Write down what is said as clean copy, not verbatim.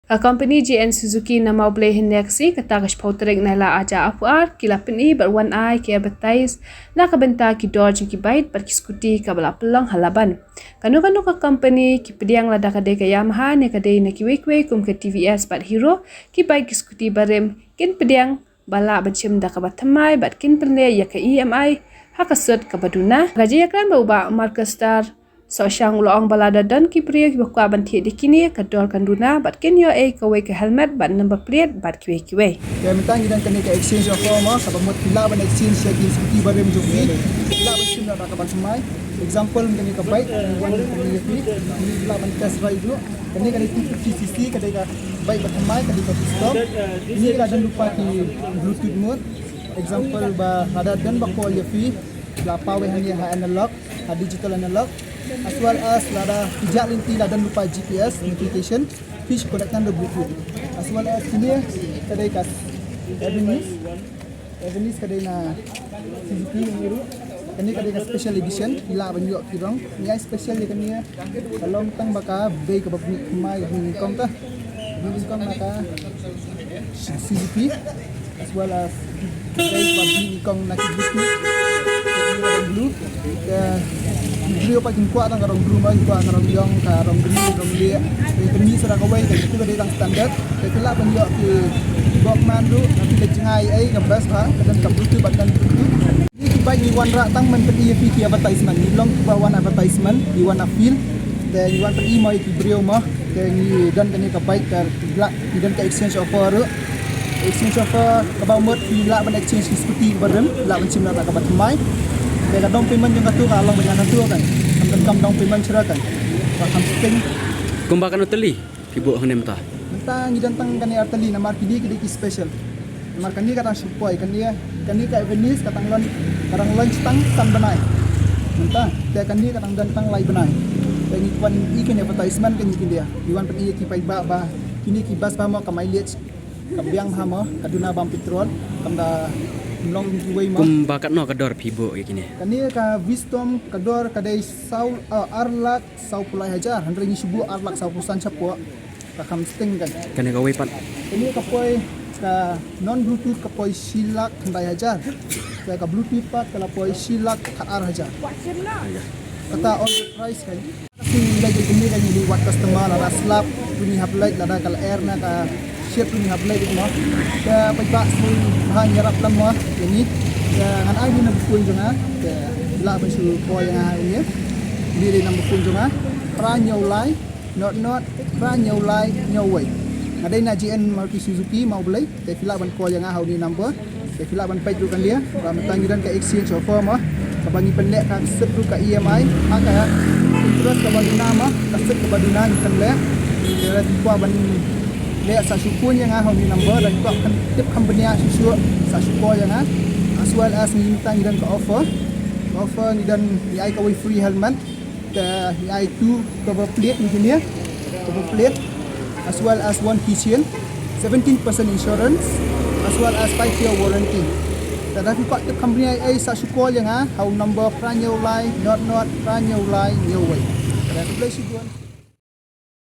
A company GN Suzuki na mau boleh hendaksi kata kespauterik nala aja apuar kila peni berwan ai ki advertise na kabenta ki dodge ki bait per ki skuti ka bala pelang halaban. Kanu ka company ki pediang lada kade ka Yamaha ne kade na ki wekwe kum ke TVS bat hero ki bait ki skuti barem kin pediang bala bacim da ka batamai bat kin perne ya ka EMI hakasut ka baduna gaji yakran ba Marcus Star so syang ulang balada dan ki pria ki bakwa banti dikini ka dor kanduna bat ken yo ka ke helmet bat number plate bat ki we ya mitang gidan kan ka exchange of forma sa pamot pila ban exchange sa kin skuti barem jogi pila ban sim na ka ban semai example kan ka bike wan kan ni pila ban test ride do kan 250cc kadai ka bike bat semai kadai ka stop ini ada lupa ki bluetooth mode example ba ada dan bakwa ya fi la power hanya analog digital analog as well as lada hijak linti dan lupa GPS notification fish konektan do bluetooth as well as ini kadai kas Evenis kadai na CCTV biru ini kadai ka special edition ila banyu kirong ni special ni kania kalong tang baka be ka babni mai ni kong ta ni kong naka CCTV as well as kadai babni kong na bluetooth blue video pa kuat ang karong blue mai kuat karong yong karong green karong lia ini sera kawai ka itu dari tang standard kala banyo ki bok mandu nanti lejengai ai gambas ha dan ka bluetooth badan bluetooth ni bai ni wan ra tang man pedi ki advertisement ni long ba wan advertisement di wan feel dan ni wan pedi mai ki brio mah dan ni dan kan ka baik ka glak dan ka exchange offer ka ba mod la ban exchange skuti barem la ban simna ka bat mai Bela down payment yung katu kalong banyak tu kan. Kam down payment cerah kan. Rakam setting. Kumbakan utali kibu hangnem ta. Entah ngidan tang kan artali nama kidi special. Nama kani katang supoi kani ka Venice katang karang lunch tang san banai. Entah dia kani katang dan tang lai banai. Dan ikan ikan advertisement kan ikan dia. Iwan pen ki pai ba kini ki bas ba mo ka mileage kabiang ha mo kaduna bam petrol kamda long way mo kumbakat no kador pibo kini kani ka wisdom kador kadai saul arlak sau pulai hajar handring subu arlak sau pusan sapo ka kam sting kan kani ka wepan ini ka poi ka non bluetooth ka poi silak handai hajar ka bluetooth pat kala poi silak ka ar hajar kata on the price kan kasi lagi kini kan ni wat customer la slap puni hablai la kala air na ka shape puni hablai mo ka paiba ha nyarap lam mo ini ngan ai di nabukun jonga ke la pa su ko yang ai ni di nabukun jonga pra nyolai not pra nyolai nyowai ngadai na GN Maruti Suzuki mau beli te fila ban ko yang hau ni number te fila ban page kan dia ram tanggiran ke exchange offer mah kabangi pendek ka setu ka EMI aka interest ka baduna mah kaset ka baduna ni kan le dia kwa ban le sa supun yang hau ni number dan kau kan tip company susu sa supo yang as well as ni tanggiran ka offer ni dan ni ai ka free helmet the ai tu cover plate ni dia cover plate as well as one keychain 17% insurance as well as 5-year warranty tetapi kok tip company ai sa suko yang hau number pranyo lai not pranyo lai nyowai dan boleh suguan